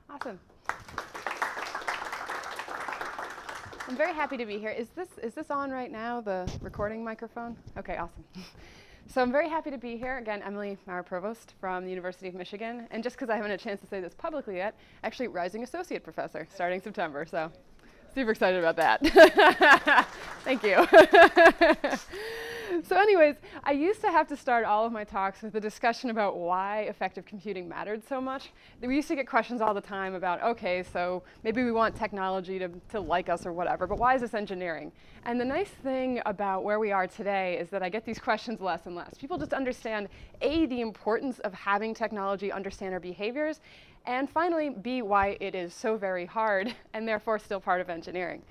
Awesome. I'm very happy to be here. Is this on right now, the recording microphone? Okay, awesome. So I'm very happy to be here. Again, Emily Mower Provost from the University of Michigan. And just because I haven't had a chance to say this publicly yet, actually rising associate professor starting September. So super excited about that. Thank you. So anyways, I used to have to start all of my talks with a discussion about why effective computing mattered so much. We used to get questions all the time about, okay, so maybe we want technology to like us or whatever, but why is this engineering? And the nice thing about where we are today is that I get these questions less and less. People just understand, A, the importance of having technology understand our behaviors, and finally, B, why it is so very hard and therefore still part of engineering.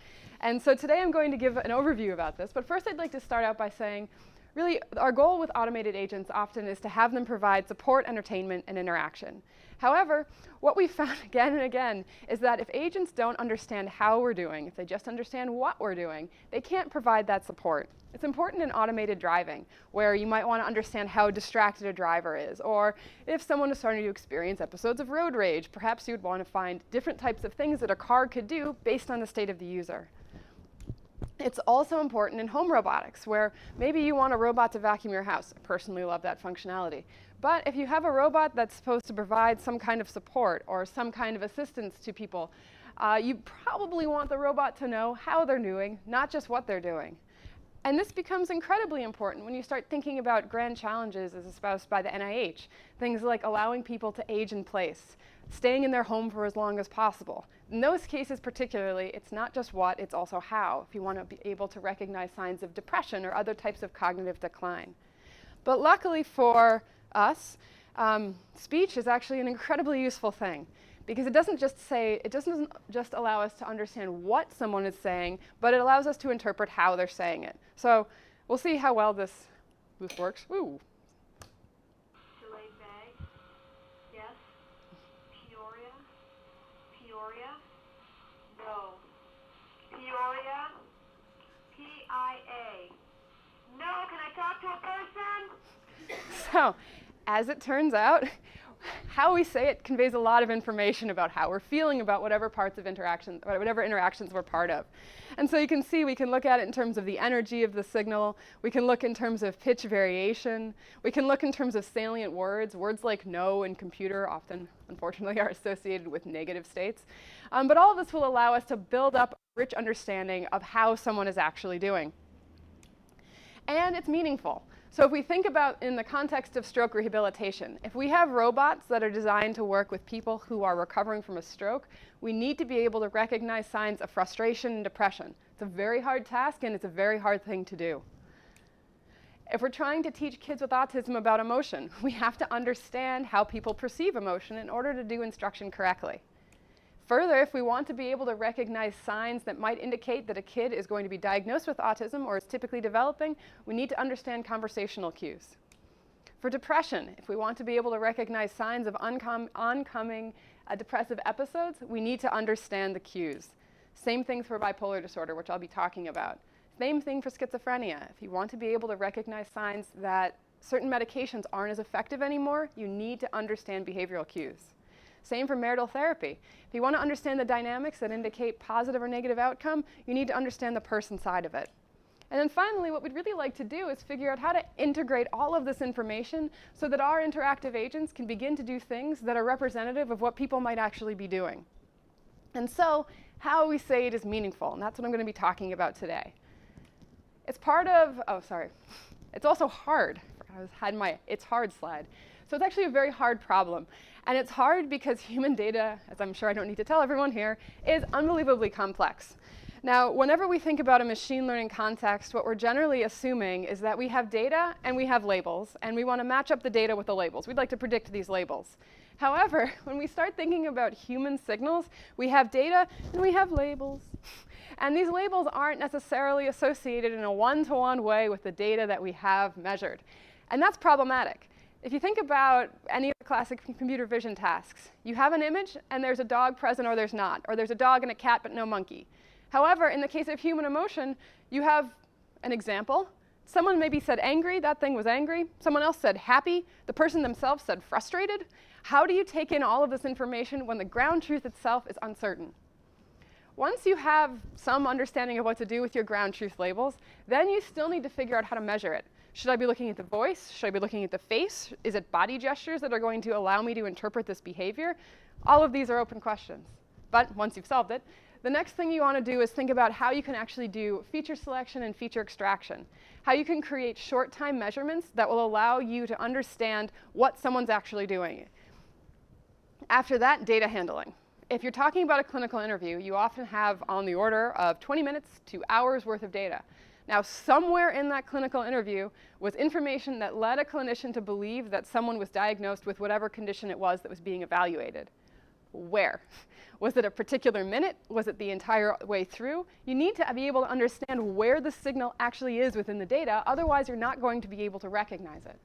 And so today I'm going to give an overview about this, but first I'd like to start out by saying, really, our goal with automated agents often is to have them provide support, entertainment, and interaction. However, what we've found again and again is that if agents don't understand how we're doing, if they just understand what we're doing, they can't provide that support. It's important in automated driving, where you might want to understand how distracted a driver is, or if someone is starting to experience episodes of road rage, perhaps you would want to find different types of things that a car could do based on the state of the user. It's also important in home robotics, where maybe you want a robot to vacuum your house. I personally love that functionality. But if you have a robot that's supposed to provide some kind of support or some kind of assistance to people, you probably want the robot to know how they're doing, not just what they're doing. And this becomes incredibly important when you start thinking about grand challenges as espoused by the NIH. Things like allowing people to age in place, staying in their home for as long as possible. In those cases particularly, it's not just what, it's also how, if you want to be able to recognize signs of depression or other types of cognitive decline. But luckily for us, speech is actually an incredibly useful thing, because it doesn't just allow us to understand what someone is saying, but it allows us to interpret how they're saying it. So we'll see how well this works. Woo. Delayed bag. Yes. Peoria. Peoria. No. Peoria. P-I-A. No, can I talk to a person? So, as it turns out, how we say it conveys a lot of information about how we're feeling about whatever parts of whatever interactions we're part of. And so you can see we can look at it in terms of the energy of the signal. We can look in terms of pitch variation. We can look in terms of salient words. Words like no and computer often, unfortunately, are associated with negative states. But all of this will allow us to build up a rich understanding of how someone is actually doing. And it's meaningful. So if we think about in the context of stroke rehabilitation, if we have robots that are designed to work with people who are recovering from a stroke, we need to be able to recognize signs of frustration and depression. It's a very hard task, and it's a very hard thing to do. If we're trying to teach kids with autism about emotion, we have to understand how people perceive emotion in order to do instruction correctly. Further, if we want to be able to recognize signs that might indicate that a kid is going to be diagnosed with autism or is typically developing, we need to understand conversational cues. For depression, if we want to be able to recognize signs of oncoming depressive episodes, we need to understand the cues. Same thing for bipolar disorder, which I'll be talking about. Same thing for schizophrenia. If you want to be able to recognize signs that certain medications aren't as effective anymore, you need to understand behavioral cues. Same for marital therapy. If you want to understand the dynamics that indicate positive or negative outcome, you need to understand the person side of it. And then finally, what we'd really like to do is figure out how to integrate all of this information so that our interactive agents can begin to do things that are representative of what people might actually be doing. And so, how we say it is meaningful, and that's what I'm going to be talking about today. It's part of, it's also hard. I had my it's hard slide. So it's actually a very hard problem. And it's hard because human data, as I'm sure I don't need to tell everyone here, is unbelievably complex. Now, whenever we think about a machine learning context, what we're generally assuming is that we have data and we have labels, and we want to match up the data with the labels. We'd like to predict these labels. However, when we start thinking about human signals, we have data and we have labels. And these labels aren't necessarily associated in a one-to-one way with the data that we have measured. And that's problematic. If you think about any of the classic computer vision tasks, you have an image and there's a dog present or there's not, or there's a dog and a cat but no monkey. However, in the case of human emotion, you have an example, Someone maybe said angry, that thing was angry. Someone else said happy. The person themselves said frustrated. How do you take in all of this information when the ground truth itself is uncertain? Once you have some understanding of what to do with your ground truth labels, then you still need to figure out how to measure it. Should I be looking at the voice? Should I be looking at the face? Is it body gestures that are going to allow me to interpret this behavior? All of these are open questions. But once you've solved it, the next thing you want to do is think about how you can actually do feature selection and feature extraction. How you can create short-time measurements that will allow you to understand what someone's actually doing. After that, data handling. If you're talking about a clinical interview, you often have on the order of 20 minutes to hours worth of data. Now, somewhere in that clinical interview was information that led a clinician to believe that someone was diagnosed with whatever condition it was that was being evaluated. Where? Was it a particular minute? Was it the entire way through? You need to be able to understand where the signal actually is within the data, otherwise you're not going to be able to recognize it.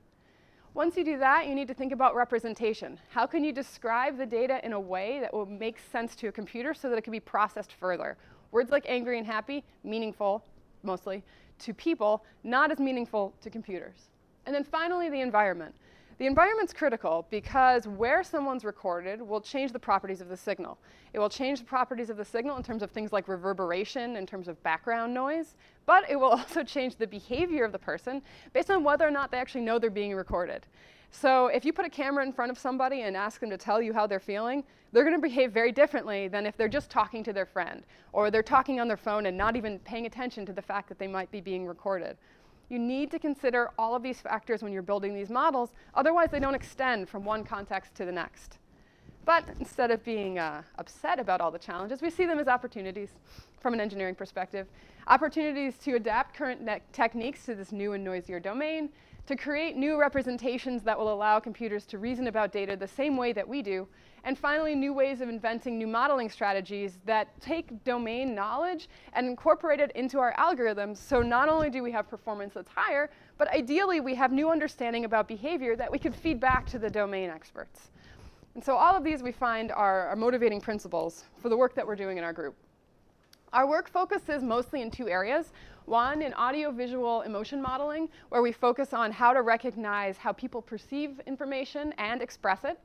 Once you do that, you need to think about representation. How can you describe the data in a way that will make sense to a computer so that it can be processed further? Words like angry and happy, meaningful, mostly, to people, not as meaningful to computers. And then finally, the environment. The environment's critical because where someone's recorded will change the properties of the signal. It will change the properties of the signal in terms of things like reverberation, in terms of background noise, but it will also change the behavior of the person based on whether or not they actually know they're being recorded. So if you put a camera in front of somebody and ask them to tell you how they're feeling, they're going to behave very differently than if they're just talking to their friend, or they're talking on their phone and not even paying attention to the fact that they might be being recorded. You need to consider all of these factors when you're building these models, otherwise they don't extend from one context to the next. But instead of being upset about all the challenges, we see them as opportunities from an engineering perspective. Opportunities to adapt current techniques to this new and noisier domain, to create new representations that will allow computers to reason about data the same way that we do, and finally, new ways of inventing new modeling strategies that take domain knowledge and incorporate it into our algorithms, so not only do we have performance that's higher, but ideally we have new understanding about behavior that we could feed back to the domain experts. And so all of these we find are motivating principles for the work that we're doing in our group. Our work focuses mostly in two areas. One, in audio-visual emotion modeling, where we focus on how to recognize how people perceive information and express it.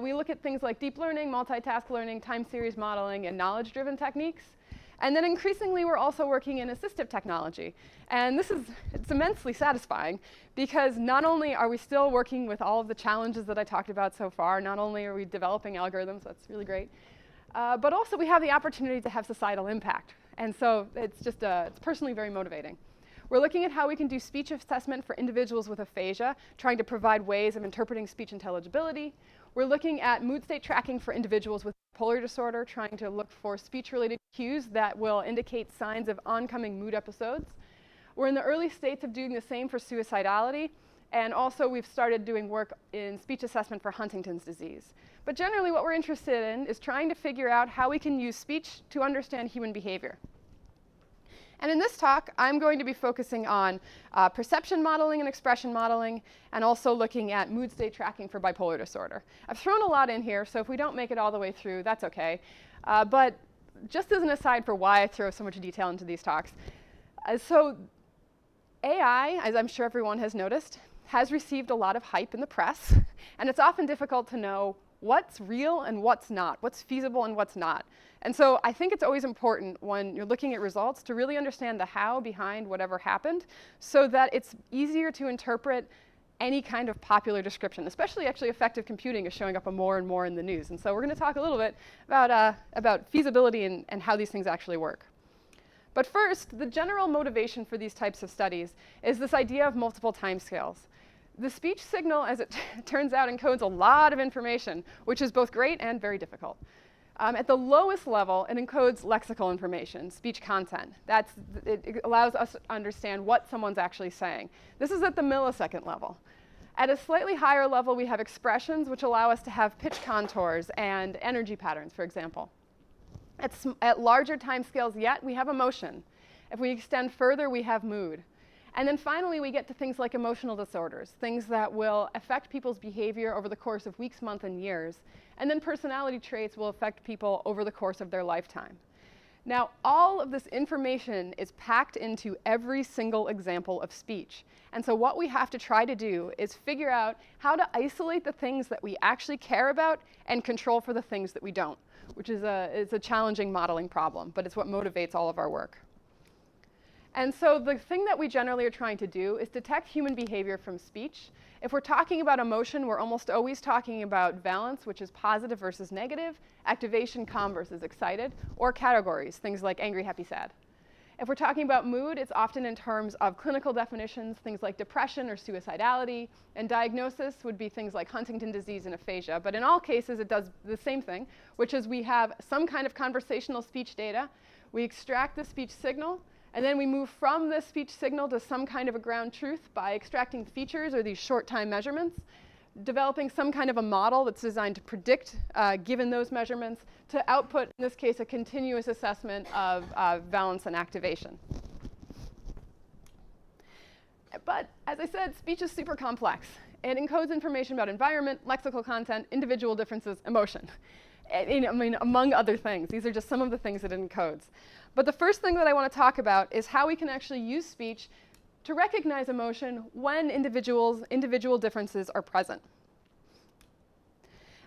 We look at things like deep learning, multitask learning, time series modeling, and knowledge-driven techniques. And then increasingly, we're also working in assistive technology. And it's immensely satisfying, because not only are we still working with all of the challenges that I talked about so far, not only are we developing algorithms, that's really great, but also we have the opportunity to have societal impact. And so it's personally very motivating. We're looking at how we can do speech assessment for individuals with aphasia, trying to provide ways of interpreting speech intelligibility. We're looking at mood state tracking for individuals with bipolar disorder, trying to look for speech-related cues that will indicate signs of oncoming mood episodes. We're in the early states of doing the same for suicidality, and also we've started doing work in speech assessment for Huntington's disease. But generally what we're interested in is trying to figure out how we can use speech to understand human behavior. And in this talk, I'm going to be focusing on perception modeling and expression modeling, and also looking at mood state tracking for bipolar disorder. I've thrown a lot in here, so if we don't make it all the way through, that's okay. But just as an aside for why I throw so much detail into these talks, so AI, as I'm sure everyone has noticed, has received a lot of hype in the press, and it's often difficult to know what's real and what's not, what's feasible and what's not. And so I think it's always important when you're looking at results to really understand the how behind whatever happened, so that it's easier to interpret any kind of popular description, especially actually affective computing is showing up more and more in the news. And so we're going to talk a little bit about feasibility and how these things actually work. But first, the general motivation for these types of studies is this idea of multiple timescales. The speech signal, as it turns out, encodes a lot of information, which is both great and very difficult. At the lowest level, it encodes lexical information, speech content. It allows us to understand what someone's actually saying. This is at the millisecond level. At a slightly higher level, we have expressions, which allow us to have pitch contours and energy patterns, for example. At larger timescales yet, we have emotion. If we extend further, we have mood. And then finally, we get to things like emotional disorders, things that will affect people's behavior over the course of weeks, months, and years. And then personality traits will affect people over the course of their lifetime. Now, all of this information is packed into every single example of speech. And so what we have to try to do is figure out how to isolate the things that we actually care about and control for the things that we don't, which is a challenging modeling problem, but it's what motivates all of our work. And so the thing that we generally are trying to do is detect human behavior from speech. If we're talking about emotion, we're almost always talking about valence, which is positive versus negative, activation, calm versus excited, or categories, things like angry, happy, sad. If we're talking about mood, it's often in terms of clinical definitions, things like depression or suicidality, and diagnosis would be things like Huntington disease and aphasia. But in all cases, it does the same thing, which is we have some kind of conversational speech data, we extract the speech signal, and then we move from this speech signal to some kind of a ground truth by extracting features or these short time measurements, developing some kind of a model that's designed to predict, given those measurements, to output, in this case, a continuous assessment of valence and activation. But as I said, speech is super complex. It encodes information about environment, lexical content, individual differences, emotion. Among other things. These are just some of the things that it encodes. But the first thing that I want to talk about is how we can actually use speech to recognize emotion when individual differences are present.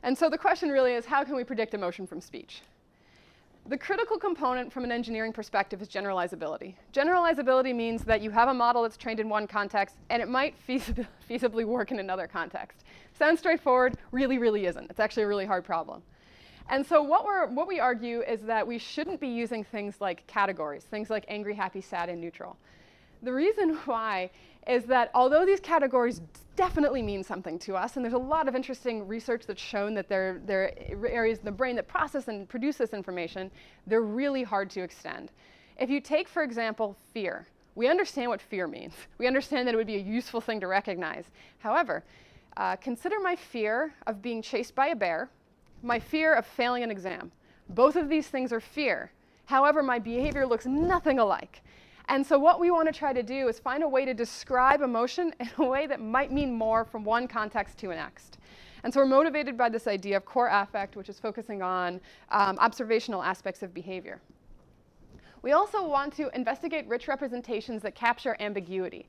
And so the question really is, how can we predict emotion from speech? The critical component from an engineering perspective is generalizability. Generalizability means that you have a model that's trained in one context, and it might feasibly work in another context. Sounds straightforward, really isn't. It's actually a really hard problem. And so what we argue is that we shouldn't be using things like categories, things like angry, happy, sad, and neutral. The reason why is that although these categories definitely mean something to us, and there's a lot of interesting research that's shown that they're areas in the brain that process and produce this information, they're really hard to extend. If you take, for example, fear, we understand what fear means. We understand that it would be a useful thing to recognize. However, consider my fear of being chased by a bear, my fear of failing an exam. Both of these things are fear. However, my behavior looks nothing alike. And so what we want to try to do is find a way to describe emotion in a way that might mean more from one context to the next. And so we're motivated by this idea of core affect, which is focusing on observational aspects of behavior. We also want to investigate rich representations that capture ambiguity.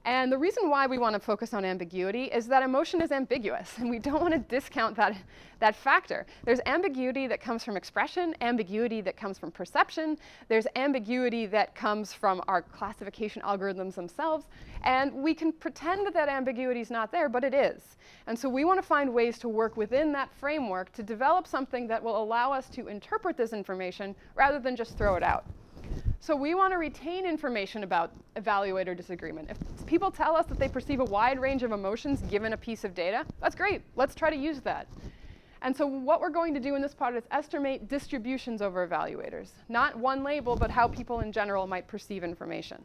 And the reason why we want to focus on ambiguity is that emotion is ambiguous, and we don't want to discount that factor. There's ambiguity that comes from expression, ambiguity that comes from perception, there's ambiguity that comes from our classification algorithms themselves, and we can pretend that that ambiguity is not there, but it is. And so we want to find ways to work within that framework to develop something that will allow us to interpret this information rather than just throw it out. So we want to retain information about evaluator disagreement. If people tell us that they perceive a wide range of emotions given a piece of data, that's great. Let's try to use that. And so what we're going to do in this part is estimate distributions over evaluators. Not one label, but how people in general might perceive information.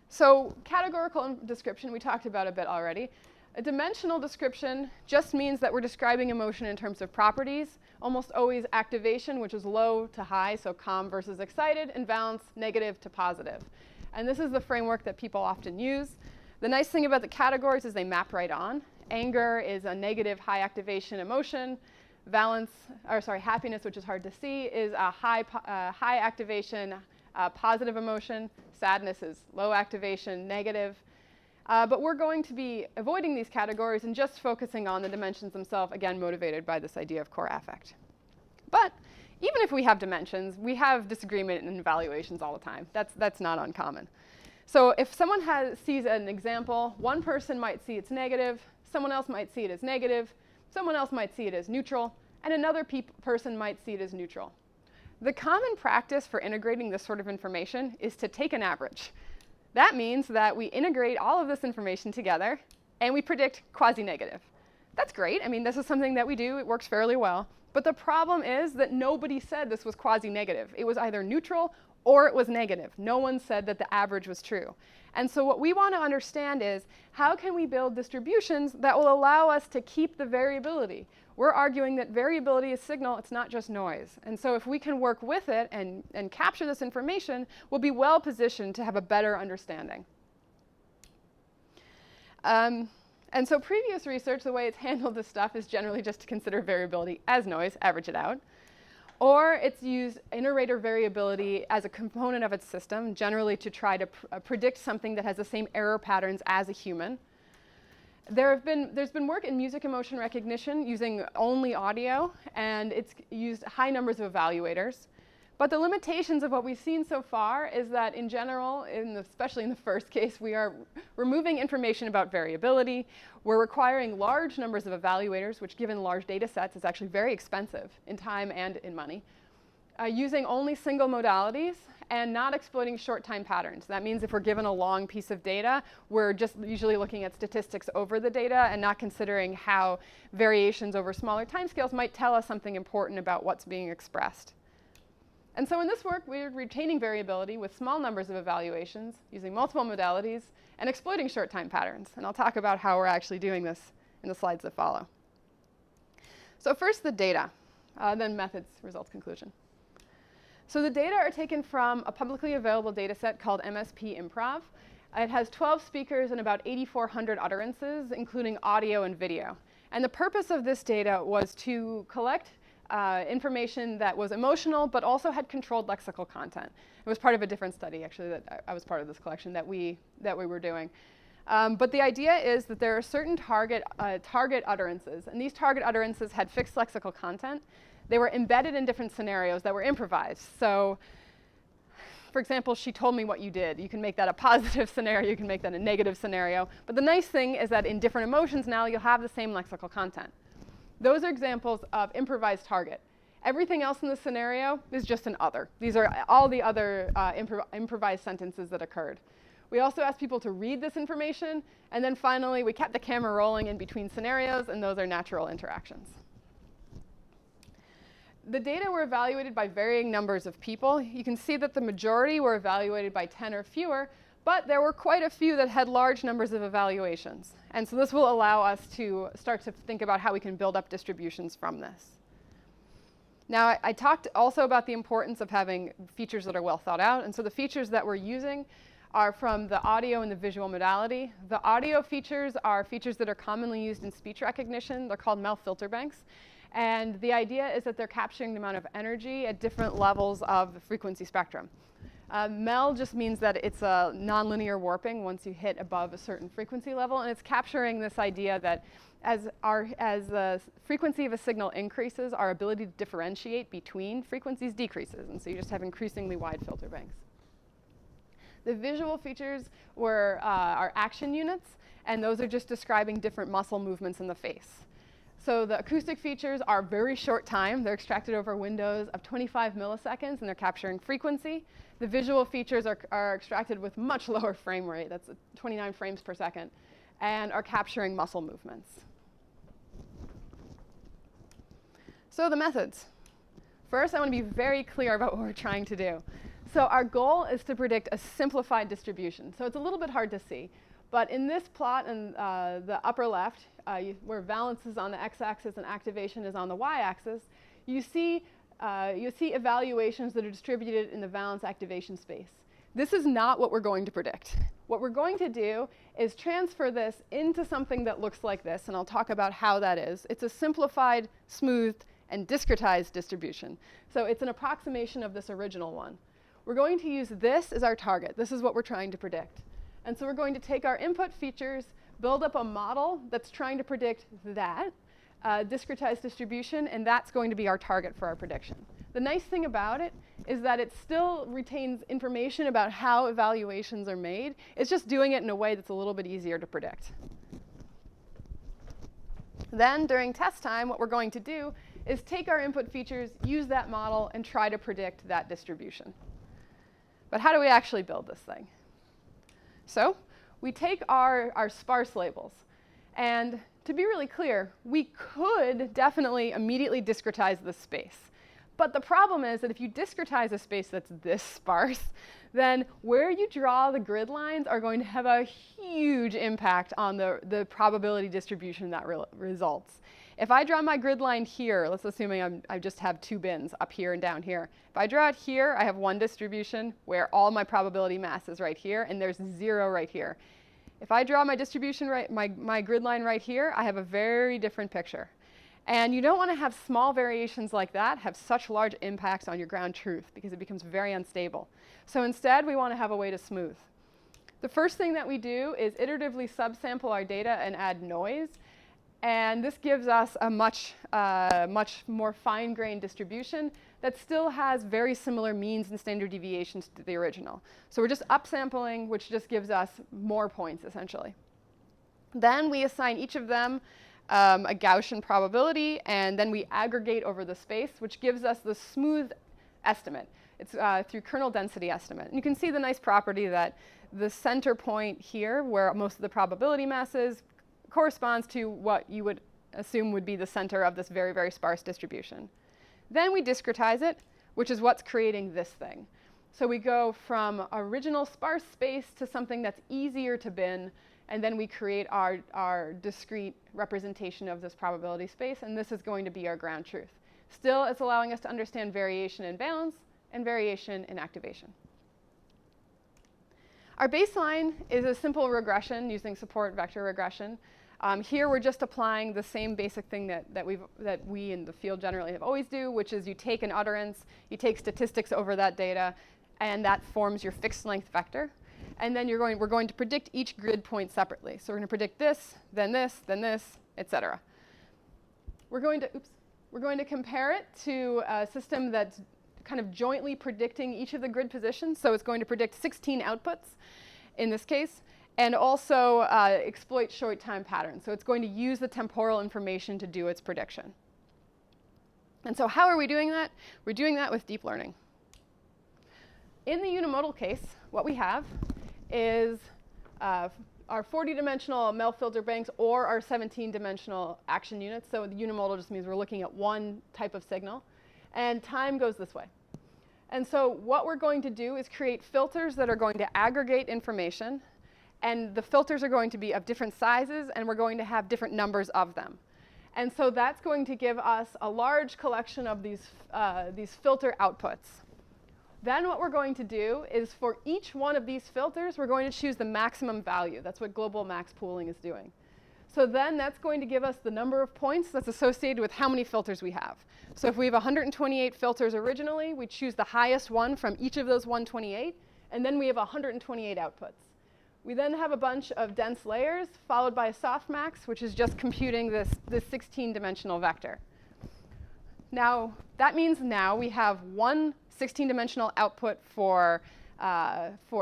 So categorical description, we talked about a bit already. A dimensional description just means that we're describing emotion in terms of properties, almost always activation, which is low to high, so calm versus excited, and valence, negative to positive. And this is the framework that people often use. The nice thing about the categories is they map right on. Anger is a negative high activation emotion. Happiness, which is hard to see, is a high activation positive emotion. Sadness is low activation, negative. But we're going to be avoiding these categories and just focusing on the dimensions themselves, again, motivated by this idea of core affect. But even if we have dimensions, we have disagreement in evaluations all the time. That's not uncommon. So if someone sees an example, one person might see it's negative, someone else might see it as negative, someone else might see it as neutral, and another person might see it as neutral. The common practice for integrating this sort of information is to take an average. That means that we integrate all of this information together, and we predict quasi-negative. That's great. I mean, this is something that we do. It works fairly well. But the problem is that nobody said this was quasi-negative. It was either neutral or it was negative. No one said that the average was true. And so what we want to understand is, how can we build distributions that will allow us to keep the variability? We're arguing that variability is signal, it's not just noise. And so if we can work with it and capture this information, we'll be well positioned to have a better understanding. And so previous research, the way it's handled this stuff is generally just to consider variability as noise, average it out. Or it's used inter-rater variability as a component of its system, generally to try to predict something that has the same error patterns as a human. There's been work in music and motion recognition using only audio, and it's used high numbers of evaluators. But the limitations of what we've seen so far is that in general, especially in the first case, we are removing information about variability. We're requiring large numbers of evaluators, which given large data sets is actually very expensive in time and in money. Using only single modalities and not exploiting short time patterns. That means if we're given a long piece of data, we're just usually looking at statistics over the data and not considering how variations over smaller timescales might tell us something important about what's being expressed. And so in this work, we're retaining variability with small numbers of evaluations, using multiple modalities, and exploiting short time patterns. And I'll talk about how we're actually doing this in the slides that follow. So first, the data, then methods, results, conclusion. So the data are taken from a publicly available data set called MSP Improv. It has 12 speakers and about 8,400 utterances, including audio and video. And the purpose of this data was to collect information that was emotional, but also had controlled lexical content. It was part of a different study, actually, that I was part of this collection that we were doing. But the idea is that there are certain target utterances, and these target utterances had fixed lexical content. They were embedded in different scenarios that were improvised. So, for example, she told me what you did. You can make that a positive scenario, you can make that a negative scenario. But the nice thing is that in different emotions now, you'll have the same lexical content. Those are examples of improvised target. Everything else in the scenario is just an other. These are all the other improvised sentences that occurred. We also asked people to read this information, and then finally we kept the camera rolling in between scenarios, and those are natural interactions. The data were evaluated by varying numbers of people. You can see that the majority were evaluated by 10 or fewer, but there were quite a few that had large numbers of evaluations. And so this will allow us to start to think about how we can build up distributions from this. Now, I talked also about the importance of having features that are well thought out. And so the features that we're using are from the audio and the visual modality. The audio features are features that are commonly used in speech recognition. They're called MEL filter banks. And the idea is that they're capturing the amount of energy at different levels of the frequency spectrum. MEL just means that it's a nonlinear warping once you hit above a certain frequency level, and it's capturing this idea that as the frequency of a signal increases, our ability to differentiate between frequencies decreases, and so you just have increasingly wide filter banks. The visual features are action units, and those are just describing different muscle movements in the face. So the acoustic features are very short time. They're extracted over windows of 25 milliseconds, and they're capturing frequency. The visual features are extracted with much lower frame rate. That's 29 frames per second, and are capturing muscle movements. So the methods. First, I want to be very clear about what we're trying to do. So our goal is to predict a simplified distribution. So it's a little bit hard to see. But in this plot in the upper left, where valence is on the x-axis and activation is on the y-axis, you see evaluations that are distributed in the valence activation space. This is not what we're going to predict. What we're going to do is transfer this into something that looks like this, and I'll talk about how that is. It's a simplified, smoothed, and discretized distribution. So it's an approximation of this original one. We're going to use this as our target. This is what we're trying to predict. And so we're going to take our input features, build up a model that's trying to predict that discretized distribution, and that's going to be our target for our prediction. The nice thing about it is that it still retains information about how evaluations are made. It's just doing it in a way that's a little bit easier to predict. Then, during test time, what we're going to do is take our input features, use that model, and try to predict that distribution. But how do we actually build this thing? So we take our sparse labels. And to be really clear, we could definitely immediately discretize this space. But the problem is that if you discretize a space that's this sparse, then where you draw the grid lines are going to have a huge impact on the probability distribution that results. If I draw my grid line here, let's assume I just have two bins up here and down here. If I draw it here, I have one distribution where all my probability mass is right here, and there's 0 right here. If I draw my distribution my grid line right here, I have a very different picture. And you don't want to have small variations like that have such large impacts on your ground truth because it becomes very unstable. So instead, we want to have a way to smooth. The first thing that we do is iteratively subsample our data and add noise. And this gives us a much more fine-grained distribution that still has very similar means and standard deviations to the original. So we're just upsampling, which just gives us more points, essentially. Then we assign each of them a Gaussian probability, and then we aggregate over the space, which gives us the smooth estimate. It's through kernel density estimate. And you can see the nice property that the center point here, where most of the probability mass is, corresponds to what you would assume would be the center of this very, very sparse distribution. Then we discretize it, which is what's creating this thing. So we go from original sparse space to something that's easier to bin, and then we create our discrete representation of this probability space, and this is going to be our ground truth. Still, it's allowing us to understand variation in balance and variation in activation. Our baseline is a simple regression using support vector regression. Here we're just applying the same basic thing that we in the field generally have always do, which is you take an utterance, you take statistics over that data, and that forms your fixed length vector. And then we're going to predict each grid point separately. So we're going to predict this, etc. We're going to compare it to a system that's kind of jointly predicting each of the grid positions. So it's going to predict 16 outputs in this case, and also exploit short time patterns. So it's going to use the temporal information to do its prediction. And so how are we doing that? We're doing that with deep learning. In the unimodal case, what we have is our 40-dimensional MEL filter banks or our 17-dimensional action units. So the unimodal just means we're looking at one type of signal. And time goes this way. And so what we're going to do is create filters that are going to aggregate information. And the filters are going to be of different sizes, and we're going to have different numbers of them. And so that's going to give us a large collection of these filter outputs. Then what we're going to do is for each one of these filters, we're going to choose the maximum value. That's what global max pooling is doing. So then that's going to give us the number of points that's associated with how many filters we have. So if we have 128 filters originally, we choose the highest one from each of those 128, and then we have 128 outputs. We then have a bunch of dense layers, followed by a softmax, which is just computing this 16-dimensional vector. Now, that means now we have one 16-dimensional output for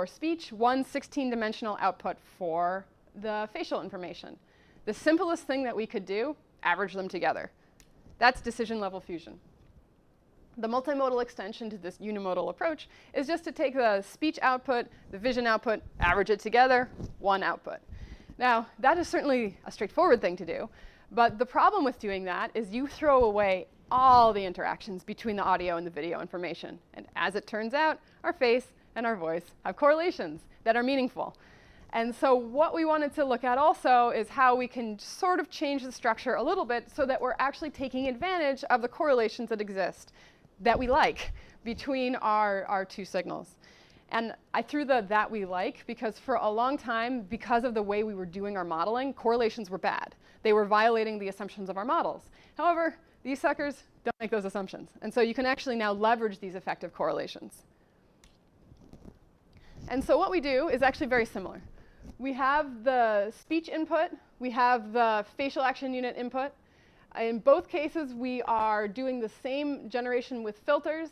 speech, one 16-dimensional output for the facial information. The simplest thing that we could do, average them together. That's decision-level fusion. The multimodal extension to this unimodal approach is just to take the speech output, the vision output, average it together, one output. Now, that is certainly a straightforward thing to do, but the problem with doing that is you throw away all the interactions between the audio and the video information. And as it turns out, our face and our voice have correlations that are meaningful. And so what we wanted to look at also is how we can sort of change the structure a little bit so that we're actually taking advantage of the correlations that exist that we like between our two signals. And I threw the that we like because for a long time, because of the way we were doing our modeling, correlations were bad. They were violating the assumptions of our models. However, these suckers don't make those assumptions. And so you can actually now leverage these effective correlations. And so what we do is actually very similar. We have the speech input. We have the facial action unit input. In both cases, we are doing the same generation with filters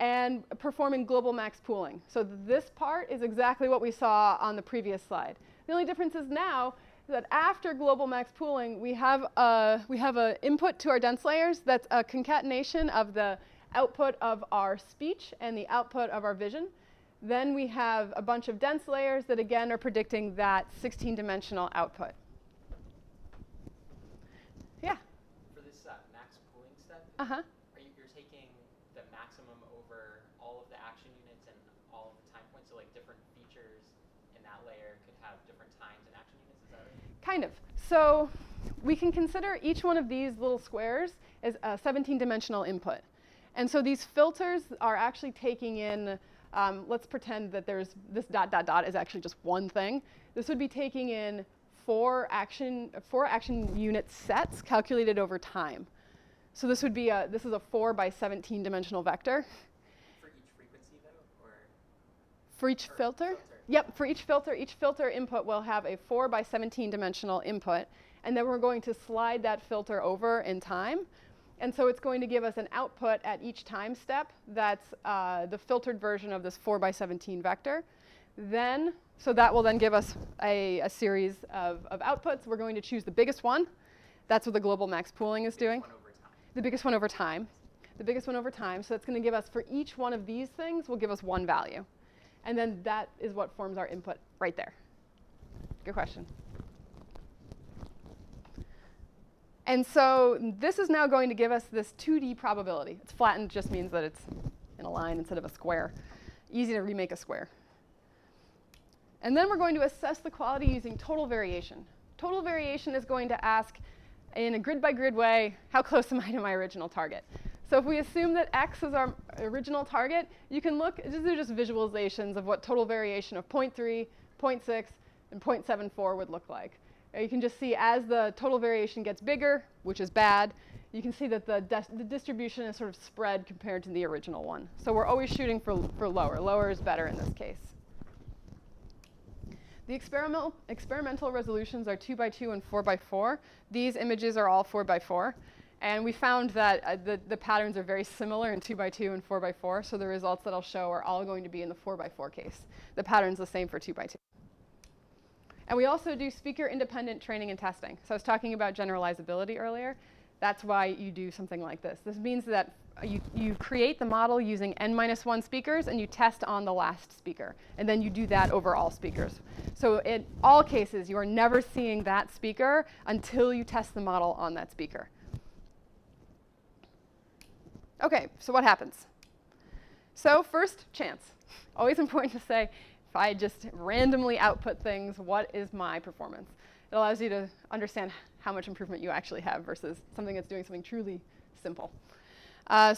and performing global max pooling. So this part is exactly what we saw on the previous slide. The only difference is now that after global max pooling, we have an input to our dense layers that's a concatenation of the output of our speech and the output of our vision. Then we have a bunch of dense layers that, again, are predicting that 16-dimensional output. Yeah? For this max pooling step, Uh-huh. you're taking the maximum over all of the action units and all of the time points, so like different features in that layer could have different times and action units, is that right? Kind of. So we can consider each one of these little squares as a 17-dimensional input. And so these filters are actually taking in, let's pretend that there's this ... is actually just one thing. This would be taking in four action unit sets calculated over time. So this would be this is a 4 by 17 dimensional vector. For each frequency, though, or For each filter? Yep, for each filter input will have a 4 by 17 dimensional input, and then we're going to slide that filter over in time. And so it's going to give us an output at each time step that's the filtered version of this 4 by 17 vector. Then, so that will then give us a series of outputs. We're going to choose the biggest one. That's what the global max pooling is doing. The biggest one over time. The biggest one over time. So that's going to give us, for each one of these things, will give us one value. And then that is what forms our input right there. Good question. And so this is now going to give us this 2D probability. It's flattened, just means that it's in a line instead of a square. Easy to remake a square. And then we're going to assess the quality using total variation. Total variation is going to ask, in a grid-by-grid way, how close am I to my original target? So if we assume that x is our original target, you can look, these are just visualizations of what total variation of 0.3, 0.6, and 0.74 would look like. You can just see as the total variation gets bigger, which is bad, you can see that the distribution is sort of spread compared to the original one. So we're always shooting for lower. Lower is better in this case. The experimental resolutions are 2 by 2 and 4 by 4. These images are all 4 by 4. And we found that the patterns are very similar in 2 by 2 and 4 by 4. So the results that I'll show are all going to be in the 4 by 4 case. The pattern's the same for 2 by 2. And we also do speaker-independent training and testing. So I was talking about generalizability earlier. That's why you do something like this. This means that you create the model using n-1 speakers, and you test on the last speaker. And then you do that over all speakers. So in all cases, you are never seeing that speaker until you test the model on that speaker. OK, so what happens? So first, chance. Always important to say, if I just randomly output things, what is my performance? It allows you to understand how much improvement you actually have versus something that's doing something truly simple.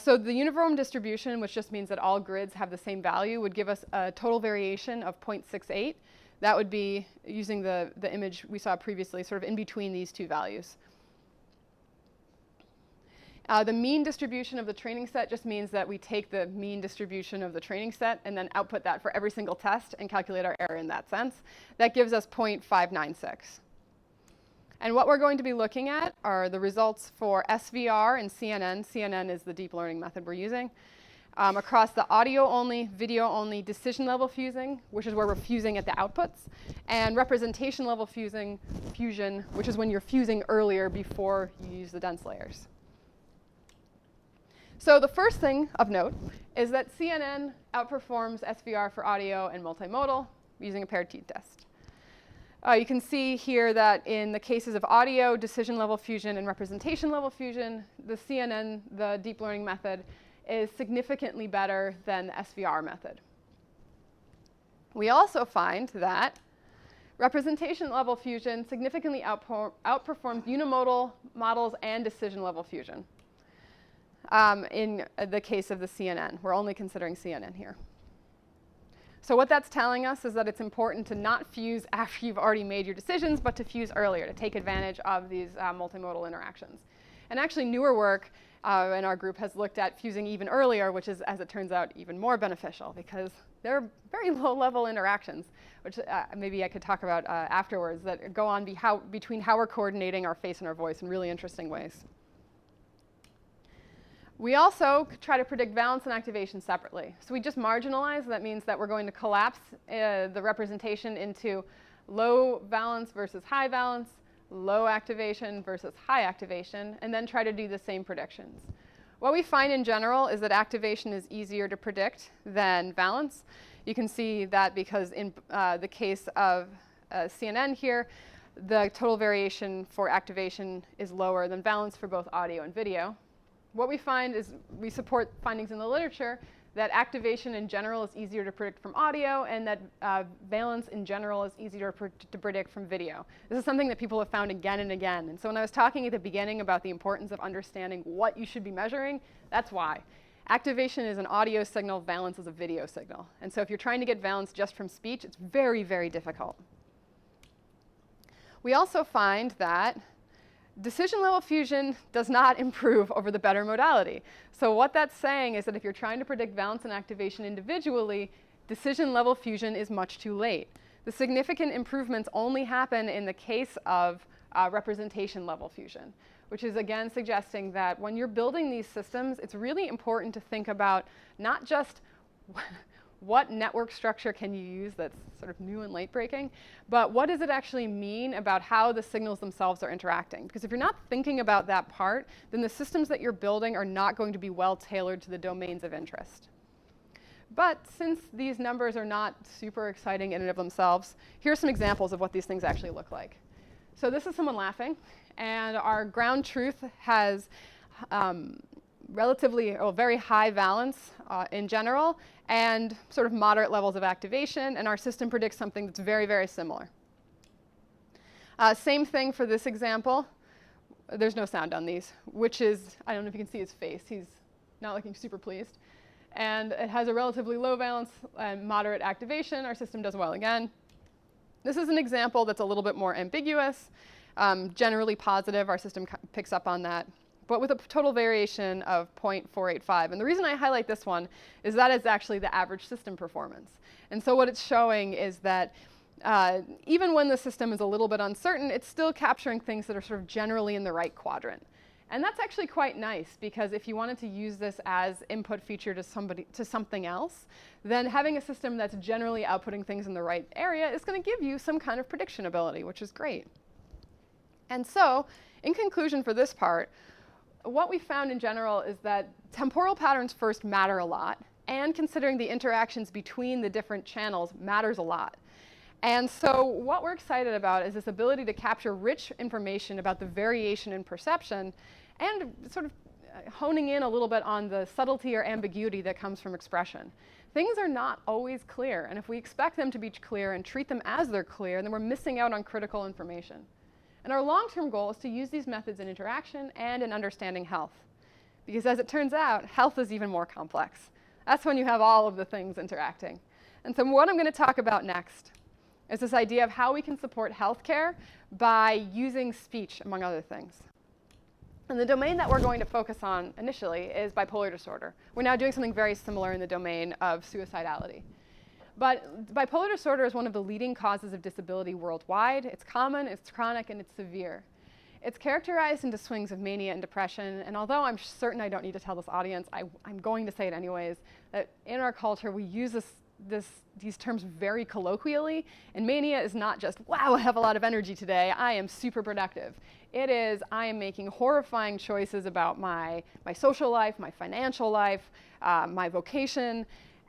So the uniform distribution, which just means that all grids have the same value, would give us a total variation of 0.68. That would be, using the image we saw previously, sort of in between these two values. The mean distribution of the training set just means that we take the mean distribution of the training set and then output that for every single test and calculate our error in that sense. That gives us 0.596. And what we're going to be looking at are the results for SVR and CNN. CNN is the deep learning method we're using. Across the audio-only, video-only, decision-level fusing, which is where we're fusing at the outputs, and representation-level fusion, which is when you're fusing earlier before you use the dense layers. So the first thing of note is that CNN outperforms SVR for audio and multimodal using a paired t-test. You can see here that in the cases of audio, decision-level fusion, and representation-level fusion, the CNN, the deep learning method, is significantly better than the SVR method. We also find that representation-level fusion significantly outperforms unimodal models and decision-level fusion. In the case of the CNN. We're only considering CNN here. So what that's telling us is that it's important to not fuse after you've already made your decisions, but to fuse earlier, to take advantage of these multimodal interactions. And actually, newer work in our group has looked at fusing even earlier, which is, as it turns out, even more beneficial, because they're very low-level interactions, which maybe I could talk about afterwards, that go on between how we're coordinating our face and our voice in really interesting ways. We also try to predict valence and activation separately. So we just marginalize. That means that we're going to collapse the representation into low valence versus high valence, low activation versus high activation, and then try to do the same predictions. What we find in general is that activation is easier to predict than valence. You can see that because in the case of CNN here, the total variation for activation is lower than valence for both audio and video. What we find is we support findings in the literature that activation in general is easier to predict from audio, and that valence in general is easier to predict from video. This is something that people have found again and again. And so when I was talking at the beginning about the importance of understanding what you should be measuring, that's why. Activation is an audio signal, valence is a video signal. And so if you're trying to get valence just from speech, it's very, very difficult. We also find that decision level fusion does not improve over the better modality. So what that's saying is that if you're trying to predict valence and activation individually, decision level fusion is much too late. The significant improvements only happen in the case of representation level fusion, which is again suggesting that when you're building these systems, it's really important to think about not just what network structure can you use that's sort of new and late breaking, but what does it actually mean about how the signals themselves are interacting? Because if you're not thinking about that part, then the systems that you're building are not going to be well tailored to the domains of interest. But since these numbers are not super exciting in and of themselves, here are some examples of what these things actually look like. So this is someone laughing, and our ground truth has relatively or very high valence in general, and sort of moderate levels of activation, and our system predicts something that's very, very similar. Same thing for this example. There's no sound on these, which is, I don't know if you can see his face. He's not looking super pleased. And it has a relatively low valence and moderate activation. Our system does well again. This is an example that's a little bit more ambiguous, generally positive. Our system picks up on that, but with a total variation of 0.485. And the reason I highlight this one is that is actually the average system performance. And so what it's showing is that even when the system is a little bit uncertain, it's still capturing things that are sort of generally in the right quadrant. And that's actually quite nice, because if you wanted to use this as input feature to something else, then having a system that's generally outputting things in the right area is going to give you some kind of prediction ability, which is great. And so, in conclusion for this part, what we found in general is that temporal patterns first matter a lot, and considering the interactions between the different channels matters a lot. And so what we're excited about is this ability to capture rich information about the variation in perception, and sort of honing in a little bit on the subtlety or ambiguity that comes from expression. Things are not always clear, and if we expect them to be clear and treat them as they're clear, then we're missing out on critical information. And our long-term goal is to use these methods in interaction and in understanding health. Because as it turns out, health is even more complex. That's when you have all of the things interacting. And so what I'm going to talk about next is this idea of how we can support healthcare by using speech, among other things. And the domain that we're going to focus on initially is bipolar disorder. We're now doing something very similar in the domain of suicidality. But bipolar disorder is one of the leading causes of disability worldwide. It's common, it's chronic, and it's severe. It's characterized into swings of mania and depression, and although I'm certain I don't need to tell this audience, I'm going to say it anyways, that in our culture we use these terms very colloquially, and mania is not just, wow, I have a lot of energy today, I am super productive. It is, I am making horrifying choices about my social life, my financial life, my vocation.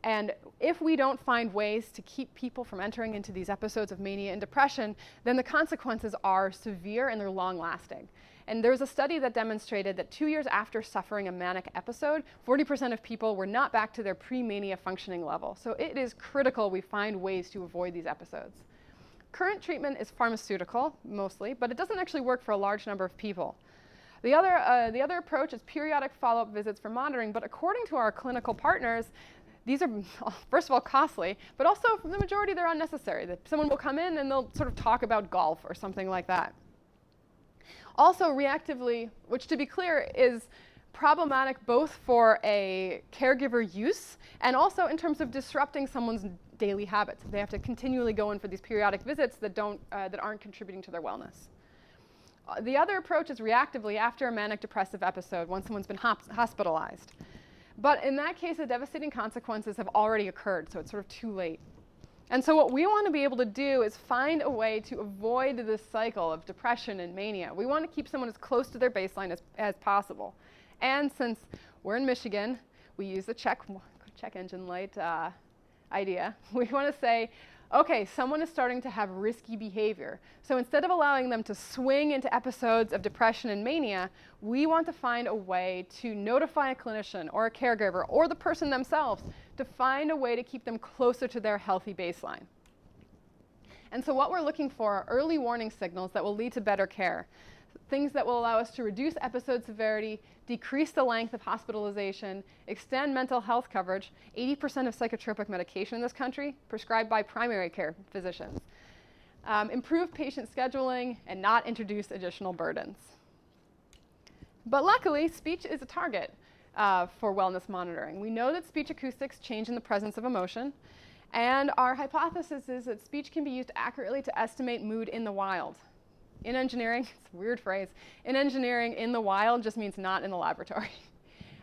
And if we don't find ways to keep people from entering into these episodes of mania and depression, then the consequences are severe and they're long-lasting. And there was a study that demonstrated that 2 years after suffering a manic episode, 40% of people were not back to their pre-mania functioning level. So it is critical we find ways to avoid these episodes. Current treatment is pharmaceutical, mostly, but it doesn't actually work for a large number of people. The other approach is periodic follow-up visits for monitoring, but according to our clinical partners, these are, first of all, costly, but also, for the majority, they're unnecessary. That someone will come in and they'll sort of talk about golf or something like that. Also, reactively, which to be clear is problematic both for a caregiver use and also in terms of disrupting someone's daily habits. They have to continually go in for these periodic visits that aren't contributing to their wellness. The other approach is reactively after a manic depressive episode, once someone's been hospitalized. But in that case, the devastating consequences have already occurred, so it's sort of too late. And so what we want to be able to do is find a way to avoid this cycle of depression and mania. We want to keep someone as close to their baseline as possible. And since we're in Michigan, we use the check engine light idea. We want to say, okay, someone is starting to have risky behavior. So instead of allowing them to swing into episodes of depression and mania, we want to find a way to notify a clinician or a caregiver or the person themselves to find a way to keep them closer to their healthy baseline. And so what we're looking for are early warning signals that will lead to better care. Things that will allow us to reduce episode severity, decrease the length of hospitalization, extend mental health coverage, 80% of psychotropic medication in this country prescribed by primary care physicians, improve patient scheduling, and not introduce additional burdens. But luckily, speech is a target for wellness monitoring. We know that speech acoustics change in the presence of emotion, and our hypothesis is that speech can be used accurately to estimate mood in the wild. In engineering, it's a weird phrase, in engineering, in the wild just means not in the laboratory.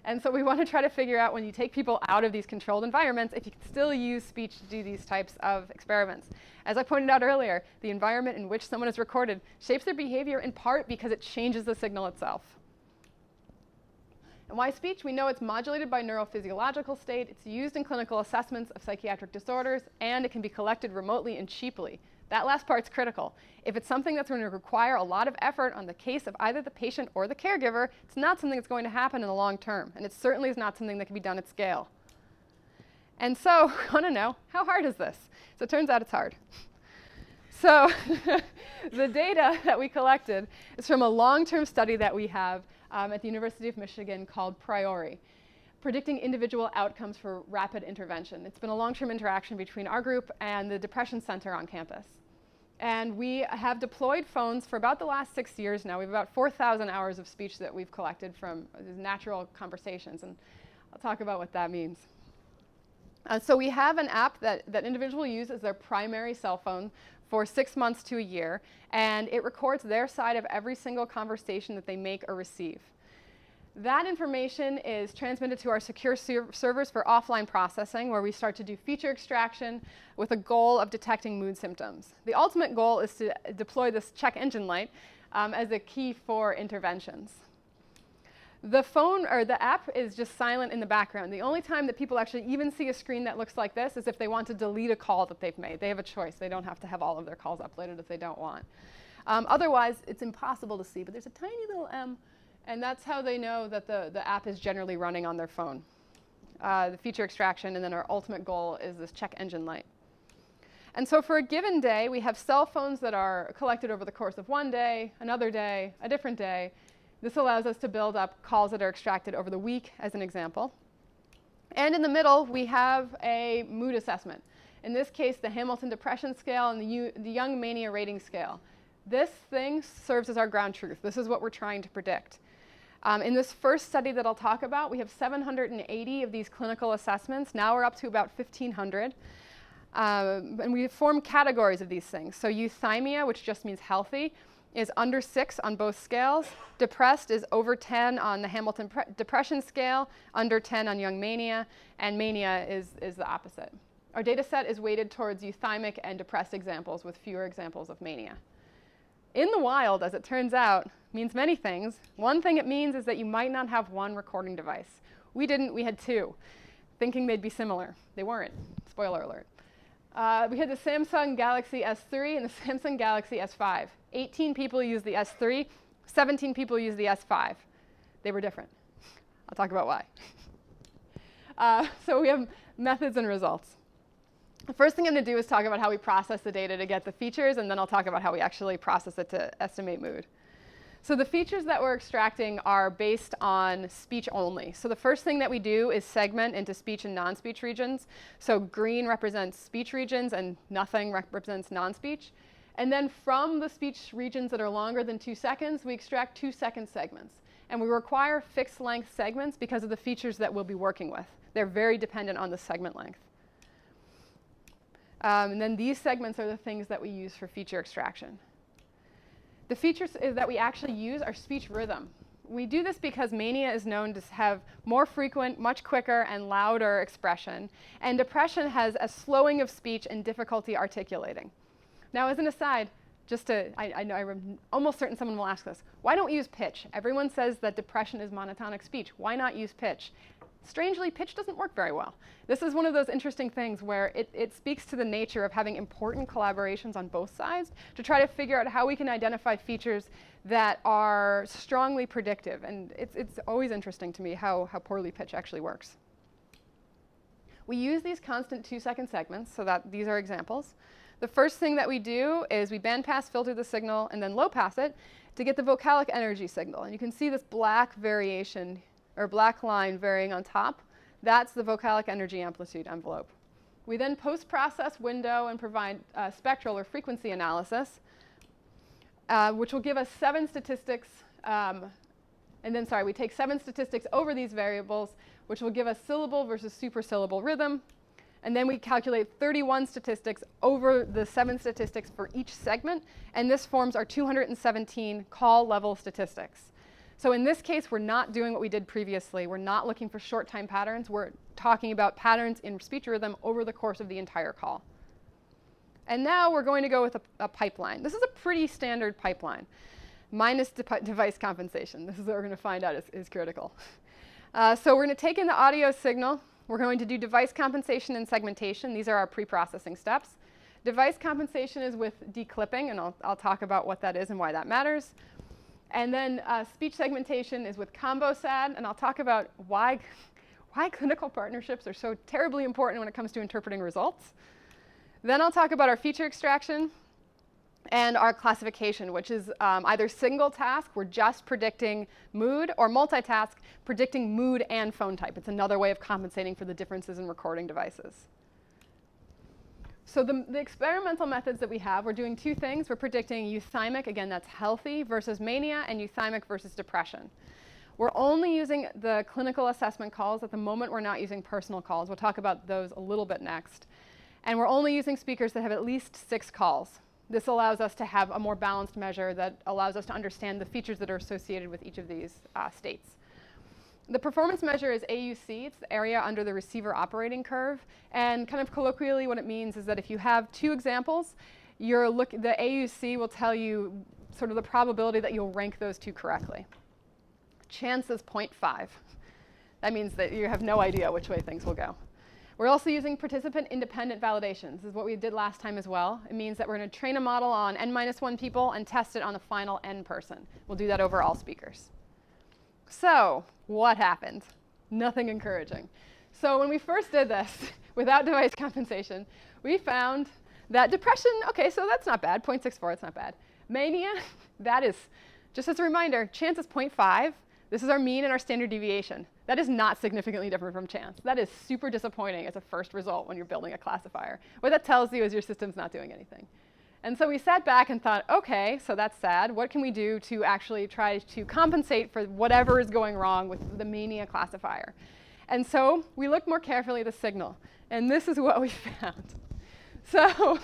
And so we want to try to figure out, when you take people out of these controlled environments, if you can still use speech to do these types of experiments. As I pointed out earlier, the environment in which someone is recorded shapes their behavior in part because it changes the signal itself. And why speech? We know it's modulated by neurophysiological state, it's used in clinical assessments of psychiatric disorders, and it can be collected remotely and cheaply. That last part's critical. If it's something that's going to require a lot of effort on the case of either the patient or the caregiver, it's not something that's going to happen in the long term, and it certainly is not something that can be done at scale. And so, I want to know, how hard is this? So it turns out it's hard. So the data that we collected is from a long-term study that we have at the University of Michigan called Priori, predicting individual outcomes for rapid intervention. It's been a long-term interaction between our group and the Depression Center on campus. And we have deployed phones for about the last 6 years now. We have about 4,000 hours of speech that we've collected from natural conversations, and I'll talk about what that means. So we have an app that individuals use as their primary cell phone for 6 months to a year, and it records their side of every single conversation that they make or receive. That information is transmitted to our secure servers for offline processing, where we start to do feature extraction with a goal of detecting mood symptoms. The ultimate goal is to deploy this check engine light as a key for interventions. The phone or the app is just silent in the background. The only time that people actually even see a screen that looks like this is if they want to delete a call that they've made. They have a choice. They don't have to have all of their calls uploaded if they don't want. Otherwise, it's impossible to see, but there's a tiny little M. And that's how they know that the app is generally running on their phone. The feature extraction, and then our ultimate goal is this check engine light. And so for a given day, we have cell phones that are collected over the course of one day, another day, a different day. This allows us to build up calls that are extracted over the week, as an example. And in the middle, we have a mood assessment. In this case, the Hamilton Depression Scale and the Young Mania Rating Scale. This thing serves as our ground truth. This is what we're trying to predict. In this first study that I'll talk about, we have 780 of these clinical assessments. Now we're up to about 1,500. And we form categories of these things. So euthymia, which just means healthy, is under 6 on both scales. Depressed is over 10 on the Hamilton Depression Scale, under 10 on Young Mania, and mania is the opposite. Our data set is weighted towards euthymic and depressed examples with fewer examples of mania. In the wild, as it turns out, means many things. One thing it means is that you might not have one recording device. We didn't, we had 2, thinking they'd be similar. They weren't, spoiler alert. We had the Samsung Galaxy S3 and the Samsung Galaxy S5. 18 people used the S3, 17 people used the S5. They were different. I'll talk about why. So we have methods and results. The first thing I'm going to do is talk about how we process the data to get the features, and then I'll talk about how we actually process it to estimate mood. So the features that we're extracting are based on speech only. So the first thing that we do is segment into speech and non-speech regions. So green represents speech regions and nothing represents non-speech. And then from the speech regions that are longer than 2 seconds, we extract 2-second segments. And we require fixed length segments because of the features that we'll be working with. They're very dependent on the segment length. And then these segments are the things that we use for feature extraction. The features that we actually use are speech rhythm. We do this because mania is known to have more frequent, much quicker, and louder expression. And depression has a slowing of speech and difficulty articulating. Now, as an aside, I'm almost certain someone will ask this. Why don't we use pitch? Everyone says that depression is monotonic speech. Why not use pitch? Strangely, pitch doesn't work very well. This is one of those interesting things where it speaks to the nature of having important collaborations on both sides to try to figure out how we can identify features that are strongly predictive. And it's always interesting to me how poorly pitch actually works. We use these constant 2-second segments, so that these are examples. The first thing that we do is we bandpass filter the signal and then low pass it to get the vocalic energy signal. And you can see this black variation or black line varying on top. That's the vocalic energy amplitude envelope. We then post-process window and provide spectral or frequency analysis, which will give us 7 statistics And then, sorry, we take 7 statistics over these variables, which will give us syllable versus suprasyllable rhythm. And then we calculate 31 statistics over the 7 statistics for each segment. And this forms our 217 call level statistics. So in this case, we're not doing what we did previously. We're not looking for short time patterns. We're talking about patterns in speech rhythm over the course of the entire call. And now we're going to go with a pipeline. This is a pretty standard pipeline, minus device compensation. This is what we're going to find out is critical. So we're going to take in the audio signal. We're going to do device compensation and segmentation. These are our pre-processing steps. Device compensation is with declipping, and I'll talk about what that is and why that matters. And then speech segmentation is with combo SAD, and I'll talk about why clinical partnerships are so terribly important when it comes to interpreting results. Then I'll talk about our feature extraction and our classification, which is either single task, we're just predicting mood, or multitask, predicting mood and phone type. It's another way of compensating for the differences in recording devices. So the experimental methods that we have, we're doing 2 things. We're predicting euthymic, again, that's healthy, versus mania, and euthymic versus depression. We're only using the clinical assessment calls. At the moment, we're not using personal calls. We'll talk about those a little bit next. And we're only using speakers that have at least 6 calls. This allows us to have a more balanced measure that allows us to understand the features that are associated with each of these states. The performance measure is AUC. It's the area under the receiver operating curve. And kind of colloquially, what it means is that if you have 2 examples, the AUC will tell you sort of the probability that you'll rank those 2 correctly. Chance is 0.5. That means that you have no idea which way things will go. We're also using participant-independent validation. This is what we did last time as well. It means that we're going to train a model on n-1 people and test it on the final n person. We'll do that over all speakers. So what happened? Nothing encouraging. So when we first did this, without device compensation, we found that depression, OK, so that's not bad. 0.64, it's not bad. Mania, that is, just as a reminder, chance is 0.5. This is our mean and our standard deviation. That is not significantly different from chance. That is super disappointing as a first result when you're building a classifier. What that tells you is your system's not doing anything. And so we sat back and thought, OK, so that's sad. What can we do to actually try to compensate for whatever is going wrong with the mania classifier? And so we looked more carefully at the signal. And this is what we found. So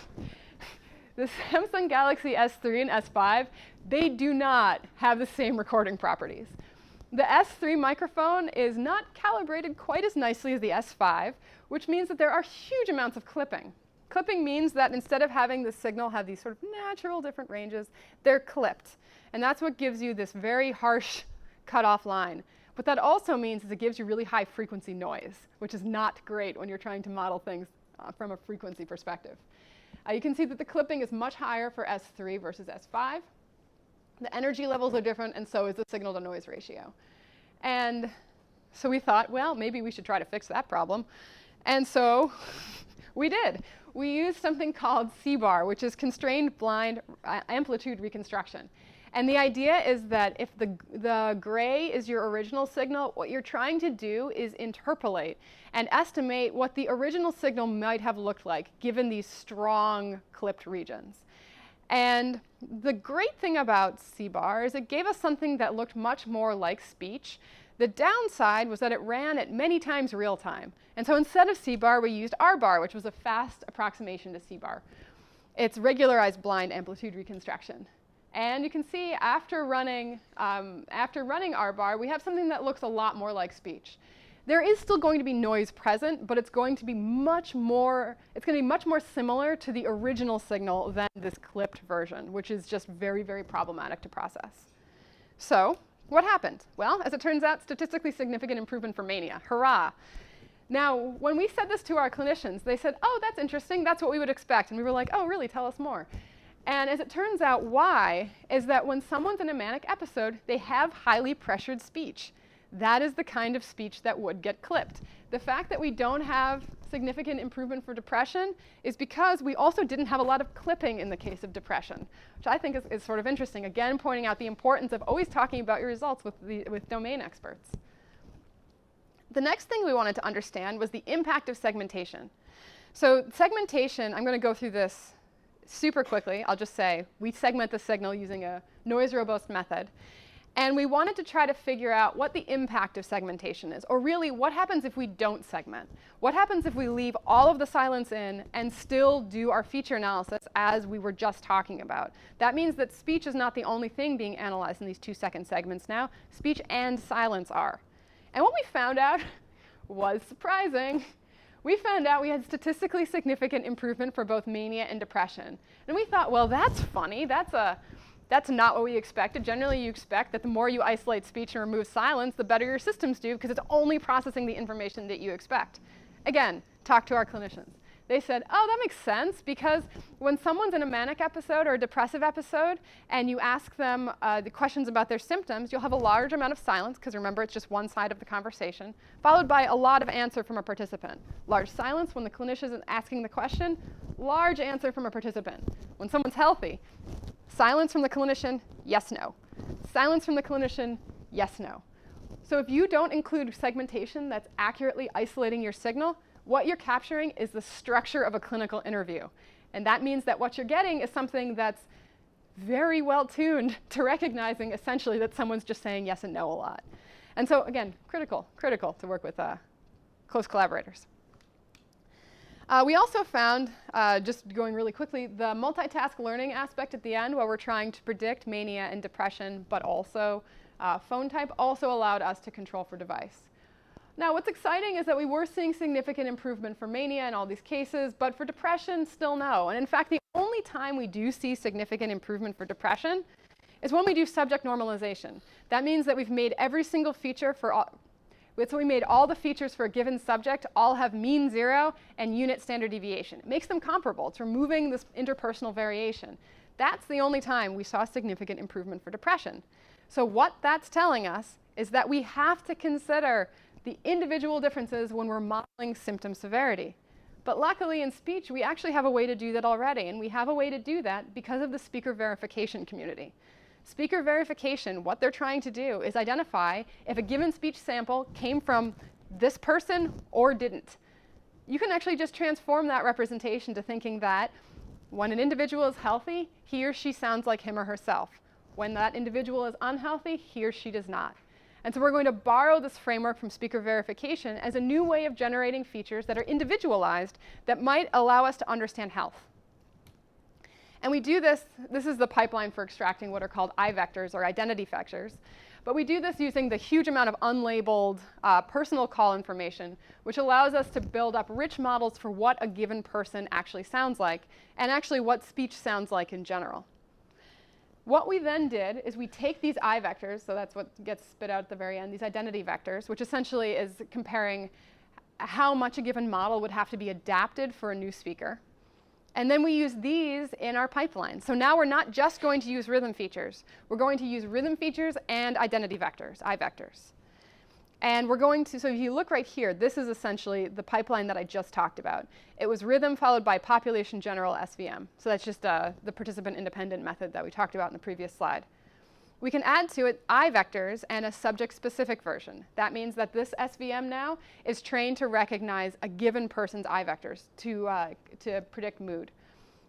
the Samsung Galaxy S3 and S5, they do not have the same recording properties. The S3 microphone is not calibrated quite as nicely as the S5, which means that there are huge amounts of clipping. Clipping means that instead of having the signal have these sort of natural different ranges, they're clipped. And that's what gives you this very harsh cutoff line. What that also means is it gives you really high frequency noise, which is not great when you're trying to model things from a frequency perspective. You can see that the clipping is much higher for S3 versus S5. The energy levels are different, and so is the signal-to-noise ratio. And so we thought, well, maybe we should try to fix that problem. And so we did. We used something called CBAR, which is Constrained Blind Amplitude Reconstruction. And the idea is that if the gray is your original signal, what you're trying to do is interpolate and estimate what the original signal might have looked like, given these strong clipped regions. And the great thing about CBAR is it gave us something that looked much more like speech. The downside was that it ran at many times real time. And so instead of CBAR, we used RBAR, which was a fast approximation to CBAR. It's regularized blind amplitude reconstruction. And you can see after running RBAR, we have something that looks a lot more like speech. There is still going to be noise present, but it's going to be much more similar to the original signal than this clipped version, which is just very, very problematic to process. So what happened? Well, as it turns out, statistically significant improvement for mania. Hurrah. Now, when we said this to our clinicians, they said, oh, that's interesting. That's what we would expect. And we were like, oh, really? Tell us more. And as it turns out, why is that when someone's in a manic episode, they have highly pressured speech. That is the kind of speech that would get clipped. The fact that we don't have significant improvement for depression is because we also didn't have a lot of clipping in the case of depression, which I think is sort of interesting. Again, pointing out the importance of always talking about your results with domain experts. The next thing we wanted to understand was the impact of segmentation. So segmentation, I'm going to go through this super quickly. I'll just say we segment the signal using a noise-robust method. And we wanted to try to figure out what the impact of segmentation is, or really what happens if we don't segment. What happens if we leave all of the silence in and still do our feature analysis as we were just talking about? That means that speech is not the only thing being analyzed in these 2-second segments now. Speech and silence are. And what we found out was surprising. We found out we had statistically significant improvement for both mania and depression. And we thought, well, that's funny. That's not what we expected. Generally, you expect that the more you isolate speech and remove silence, the better your systems do, because it's only processing the information that you expect. Again, talk to our clinicians. They said, oh, that makes sense, because when someone's in a manic episode or a depressive episode, and you ask them the questions about their symptoms, you'll have a large amount of silence, because remember, it's just one side of the conversation, followed by a lot of answer from a participant. Large silence when the clinician is asking the question, large answer from a participant. When someone's healthy, silence from the clinician, yes, no. Silence from the clinician, yes, no. So if you don't include segmentation that's accurately isolating your signal, what you're capturing is the structure of a clinical interview. And that means that what you're getting is something that's very well tuned to recognizing essentially that someone's just saying yes and no a lot. And so again, critical to work with close collaborators. We also found, just going really quickly, the multitask learning aspect at the end, where we're trying to predict mania and depression, but also phone type, also allowed us to control for device. Now, what's exciting is that we were seeing significant improvement for mania in all these cases, but for depression, still no. And in fact, the only time we do see significant improvement for depression is when we do subject normalization. That means that we've made every single feature for all, so we made all the features for a given subject all have mean 0 and unit standard deviation. It makes them comparable. It's removing this interpersonal variation. That's the only time we saw significant improvement for depression. So what that's telling us is that we have to consider the individual differences when we're modeling symptom severity. But luckily in speech, we actually have a way to do that already. And we have a way to do that because of the speaker verification community. Speaker verification, what they're trying to do is identify if a given speech sample came from this person or didn't. You can actually just transform that representation to thinking that when an individual is healthy, he or she sounds like him or herself. When that individual is unhealthy, he or she does not. And so we're going to borrow this framework from speaker verification as a new way of generating features that are individualized that might allow us to understand health. And we do this is the pipeline for extracting what are called I-vectors or identity vectors. But we do this using the huge amount of unlabeled personal call information, which allows us to build up rich models for what a given person actually sounds like, and actually what speech sounds like in general. What we then did is we take these I-vectors, so that's what gets spit out at the very end, these identity vectors, which essentially is comparing how much a given model would have to be adapted for a new speaker. And then we use these in our pipeline. So now we're not just going to use rhythm features. We're going to use rhythm features and identity vectors, I-vectors. And we're going to, so if you look right here, this is essentially the pipeline that I just talked about. It was rhythm followed by population general SVM. So that's just the participant independent method that we talked about in the previous slide. We can add to it I-vectors and a subject-specific version. That means that this SVM now is trained to recognize a given person's I-vectors to predict mood.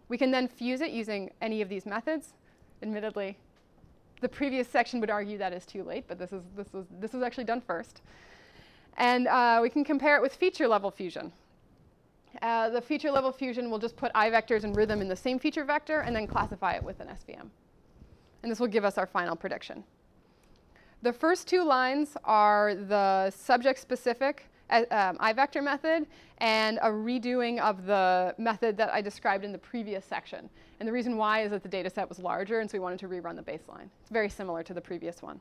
We can then fuse it using any of these methods. Admittedly, the previous section would argue that is too late, but this was actually done first. And we can compare it with feature-level fusion. The feature-level fusion will just put I-vectors and rhythm in the same feature vector and then classify it with an SVM. And this will give us our final prediction. The first two lines are the subject-specific I-vector method and a redoing of the method that I described in the previous section. And the reason why is that the data set was larger, and so we wanted to rerun the baseline. It's very similar to the previous one.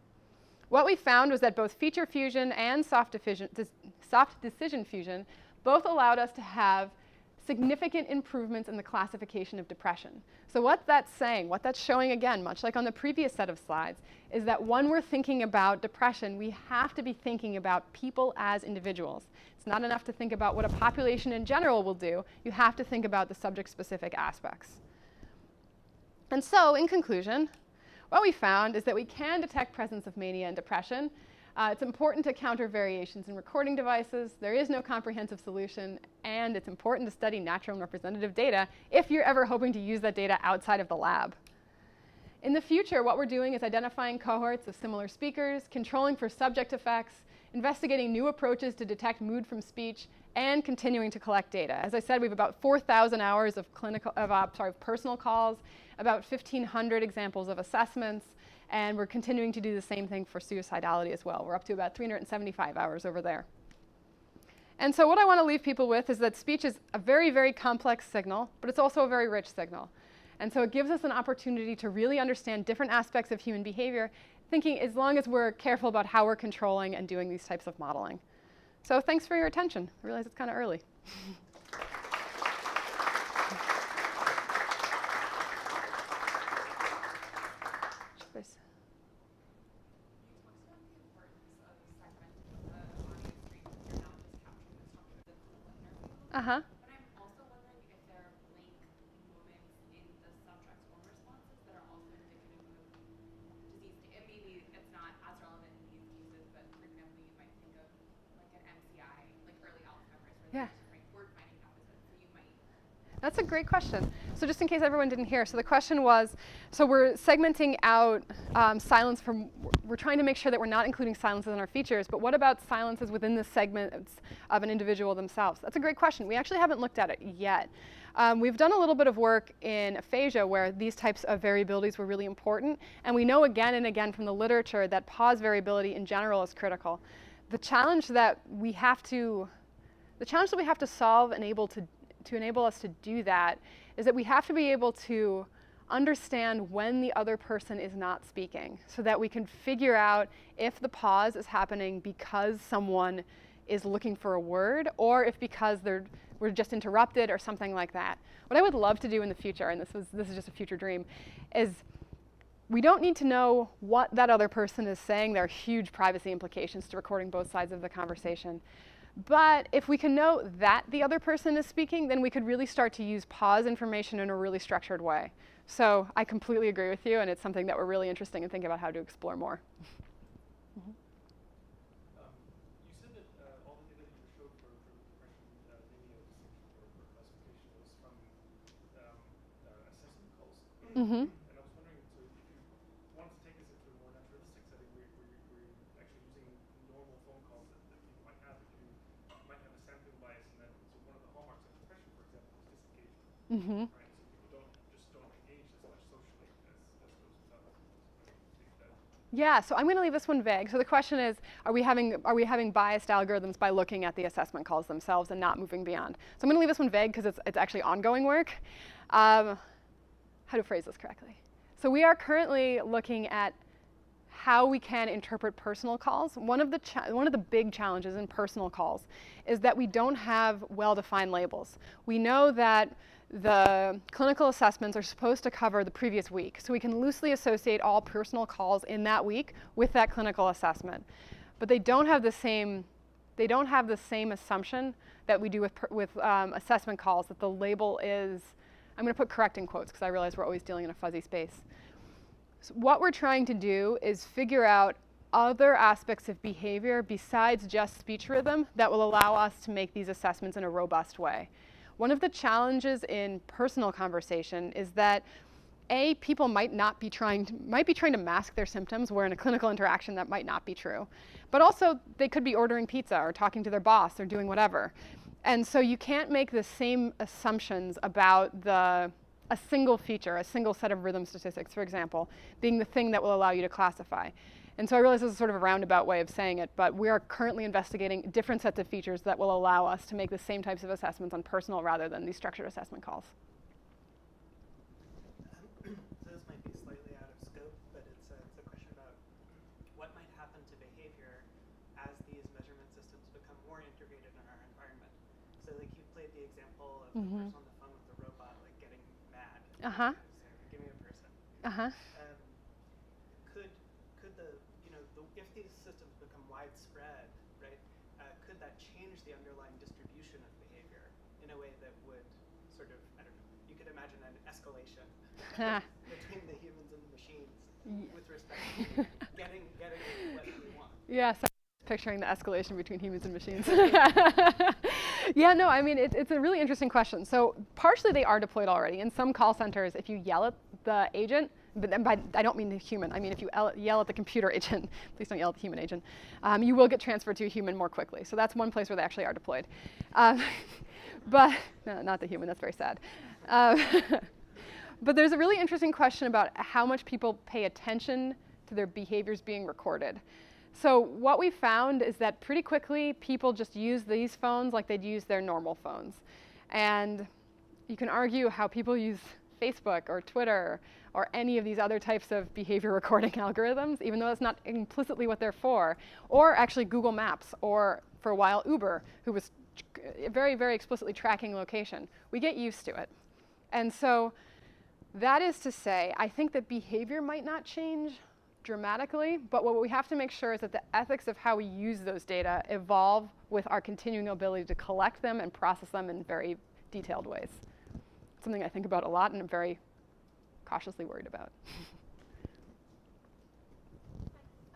What we found was that both feature fusion and soft decision fusion both allowed us to have significant improvements in the classification of depression. So what that's saying, what that's showing again, much like on the previous set of slides, is that when we're thinking about depression, we have to be thinking about people as individuals. It's not enough to think about what a population in general will do. You have to think about the subject-specific aspects. And so, in conclusion, what we found is that we can detect presence of mania and depression. It's important to counter variations in recording devices. There is no comprehensive solution, and it's important to study natural and representative data if you're ever hoping to use that data outside of the lab. In the future, what we're doing is identifying cohorts of similar speakers, controlling for subject effects, investigating new approaches to detect mood from speech, and continuing to collect data. As I said, we have about 4,000 hours of personal calls, about 1,500 examples of assessments, and we're continuing to do the same thing for suicidality as well. We're up to about 375 hours over there. And so what I want to leave people with is that speech is a very, very complex signal, but it's also a very rich signal. And so it gives us an opportunity to really understand different aspects of human behavior, thinking as long as we're careful about how we're controlling and doing these types of modeling. So thanks for your attention. I realize it's kind of early. Uh-huh. But I'm also wondering if there are blank moments in the subject's own responses that are also indicative of disease. And maybe it's not as relevant in these cases, but for example, you might think of like an MCI, like early Alzheimer's, where there's word finding deficits. So you might. That's a great question. So just in case everyone didn't hear, so the question was, so we're segmenting out silence from, we're trying to make sure that we're not including silences in our features, but what about silences within the segments of an individual themselves? That's a great question. We actually haven't looked at it yet. We've done a little bit of work in aphasia where these types of variabilities were really important, and we know again and again from the literature that pause variability in general is critical. The challenge that we have to solve and to enable us to do that is that we have to be able to understand when the other person is not speaking so that we can figure out if the pause is happening because someone is looking for a word or if because we're just interrupted or something like that. What I would love to do in the future, and this is just a future dream, is we don't need to know what that other person is saying. There are huge privacy implications to recording both sides of the conversation. But if we can know that the other person is speaking, then we could really start to use pause information in a really structured way. So I completely agree with you, and it's something that we're really interested in thinking about how to explore more. You said that all the data that you showed for depression linear distinction or classification was from assessment calls. Mm-hmm. And I was wondering, so if you wanted to take this into a more naturalistic setting where you're actually using normal phone calls that people might have, you might have a sampling bias, and that so one of the hallmarks of depression, for example, is disengagement. Mm-hmm. Right? So people don't engage as much socially as those without. Yeah, so I'm going to leave this one vague. So the question is, are we having biased algorithms by looking at the assessment calls themselves and not moving beyond? So I'm going to leave this one vague because it's actually ongoing work. How to phrase this correctly? So we are currently looking at how we can interpret personal calls. One of the big challenges in personal calls is that we don't have well-defined labels. We know that the clinical assessments are supposed to cover the previous week, so we can loosely associate all personal calls in that week with that clinical assessment. But they don't have the same assumption that we do with assessment calls, that the label is, I'm going to put correct in quotes because I realize we're always dealing in a fuzzy space. So what we're trying to do is figure out other aspects of behavior besides just speech rhythm that will allow us to make these assessments in a robust way. One of the challenges in personal conversation is that people might be trying to mask their symptoms, where in a clinical interaction that might not be true. But also they could be ordering pizza or talking to their boss or doing whatever. And so you can't make the same assumptions about a single feature, a single set of rhythm statistics, for example, being the thing that will allow you to classify. And so I realize this is sort of a roundabout way of saying it, but we are currently investigating different sets of features that will allow us to make the same types of assessments on personal rather than these structured assessment calls. So this might be slightly out of scope, but it's a question about what might happen to behavior as these measurement systems become more integrated in our environment. So like you played the example of the person on the phone with the robot like getting mad. Uh-huh. Give me a person. Uh-huh. If these systems become widespread, right, could that change the underlying distribution of behavior in a way that would sort of, I don't know, you could imagine an escalation between the humans and the machines with respect to getting what we want. Yeah, so picturing the escalation between humans and machines. Yeah, no, I mean, it's a really interesting question. So partially they are deployed already. In some call centers, if you yell at the agent, but then I don't mean the human. I mean if you yell at the computer agent, please don't yell at the human agent, you will get transferred to a human more quickly. So that's one place where they actually are deployed. But no, not the human, that's very sad. But there's a really interesting question about how much people pay attention to their behaviors being recorded. So what we found is that pretty quickly people just use these phones like they'd use their normal phones. And you can argue how people use Facebook or Twitter or any of these other types of behavior recording algorithms, even though that's not implicitly what they're for. Or actually Google Maps, or for a while Uber, who was very, very explicitly tracking location. We get used to it. And so that is to say, I think that behavior might not change dramatically, but what we have to make sure is that the ethics of how we use those data evolve with our continuing ability to collect them and process them in very detailed ways. It's something I think about a lot and I'm very cautiously worried about. I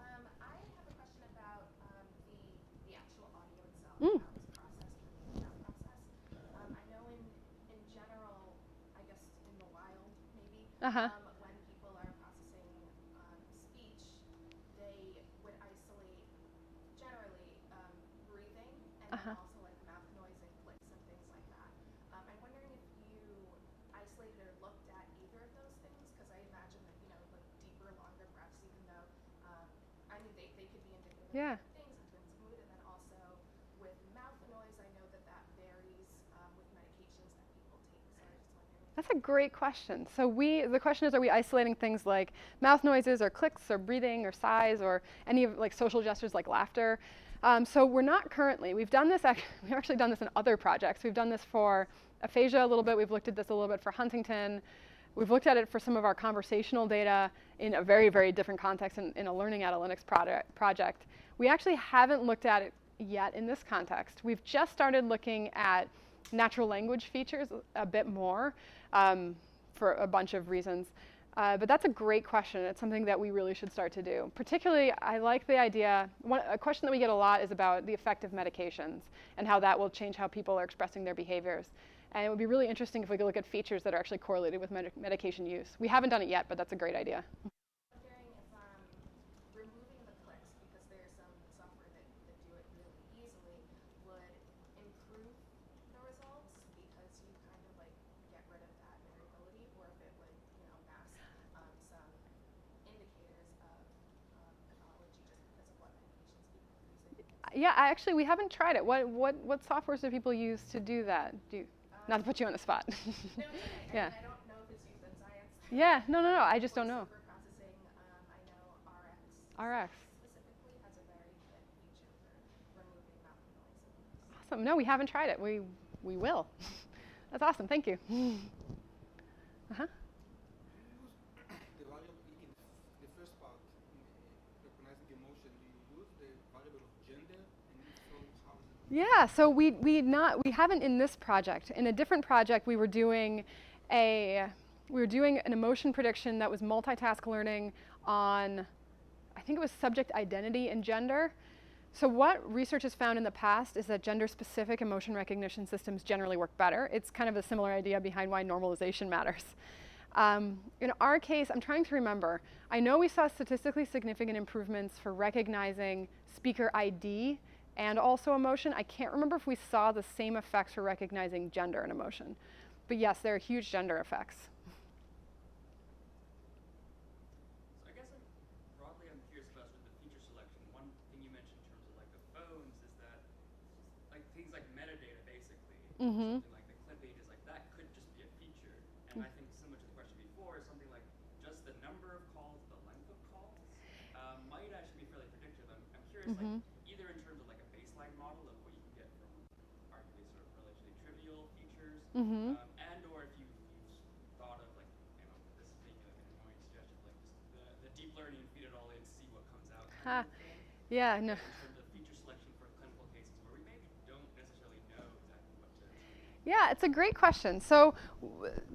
have a question about the actual audio itself, how it's processed or the process. I know in general, I guess in the wild maybe, when people are processing speech, they would isolate generally breathing and then also like mouth noise and clicks and things like that. I'm wondering if you isolated or looked at either of those things, because I imagine that, you know, like deeper, longer breaths, even though, I mean, they could be indicative of different things in terms of mood, and then also with mouth noise, I know that that varies with medications that people take, so I was just wondering. That's a great question. So the question is, are we isolating things like mouth noises or clicks or breathing or sighs or any of like social gestures like laughter? So we're not currently. We've done this, we've actually done this in other projects. We've done this for aphasia a little bit. We've looked at this a little bit for Huntington. We've looked at it for some of our conversational data in a very, very different context in a learning analytics project. We actually haven't looked at it yet in this context. We've just started looking at natural language features a bit more for a bunch of reasons. But that's a great question. It's something that we really should start to do. Particularly, I like the idea, a question that we get a lot is about the effective medications and how that will change how people are expressing their behaviors. And it would be really interesting if we could look at features that are actually correlated with medication use. We haven't done it yet, but that's a great idea. I'm wondering if removing the clicks, because there's some software that do it really easily, would improve the results because you kind of like get rid of that variability, or if it would, you know, mask some indicators of pathology just because of what medications people are using. Yeah, we haven't tried it. What softwares do people use to do that? Not to put you on the spot. No, it's okay. Yeah. I don't know if it's used in science. Yeah, no, I just don't know. For processing, I know RX. RX. Specifically has a very good feature for removing mouth noise. Awesome. No, we haven't tried it. We will. That's awesome. Thank you. The variable in the first part, recognizing emotion, do you use the variable of gender? And if so, how is it? Yeah, so we haven't in this project. In a different project, we were doing an emotion prediction that was multitask learning on, I think it was subject identity and gender. So what research has found in the past is that gender-specific emotion recognition systems generally work better. It's kind of a similar idea behind why normalization matters. In our case, I'm trying to remember. I know we saw statistically significant improvements for recognizing speaker ID and also emotion. I can't remember if we saw the same effects for recognizing gender and emotion. But yes, there are huge gender effects. So I guess broadly I'm curious about the feature selection. One thing you mentioned in terms of like the phones is that like things like metadata basically, something like the clip pages, like that could just be a feature. And I think similar to the question before is something like just the number of calls, the length of calls might actually be fairly predictive. I'm curious, like either in terms of like a baseline model of what you can get from arguably sort of relatively trivial features, and or if you've thought of like, you know, this is maybe like an annoying suggestion, like just the deep learning, feed it all in, see what comes out. Yeah, no. In terms of feature selection for clinical cases where we maybe don't necessarily know exactly what to. Yeah, it's a great question. So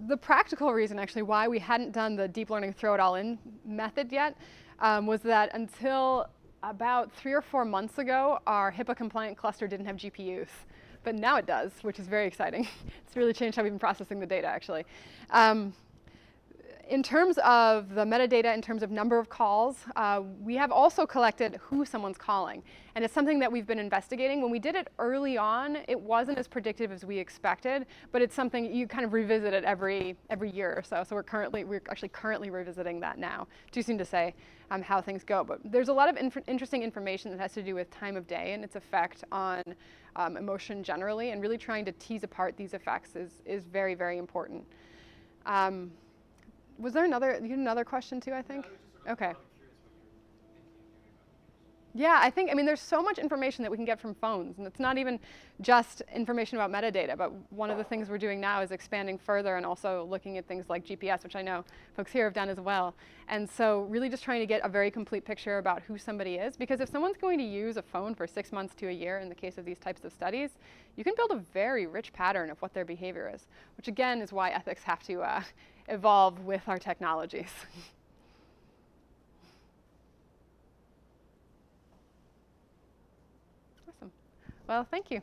the practical reason actually why we hadn't done the deep learning throw it all in method yet was that until about 3 or 4 months ago, our HIPAA compliant cluster didn't have GPUs. But now it does, which is very exciting. It's really changed how we've been processing the data, actually. in terms of the metadata, in terms of number of calls, we have also collected who someone's calling. And it's something that we've been investigating. When we did it early on, it wasn't as predictive as we expected, but it's something you kind of revisit it every year or so. So we're actually currently revisiting that now. Too soon to say how things go. But there's a lot of interesting information that has to do with time of day and its effect on emotion generally. And really trying to tease apart these effects is very, very important. Was there you had another question too, I think? Okay. Yeah, I mean, there's so much information that we can get from phones, and it's not even just information about metadata, but one of the things we're doing now is expanding further and also looking at things like GPS, which I know folks here have done as well. And so really just trying to get a very complete picture about who somebody is, because if someone's going to use a phone for 6 months to a year in the case of these types of studies, you can build a very rich pattern of what their behavior is, which again is why ethics have to evolve with our technologies. Awesome. Well, thank you.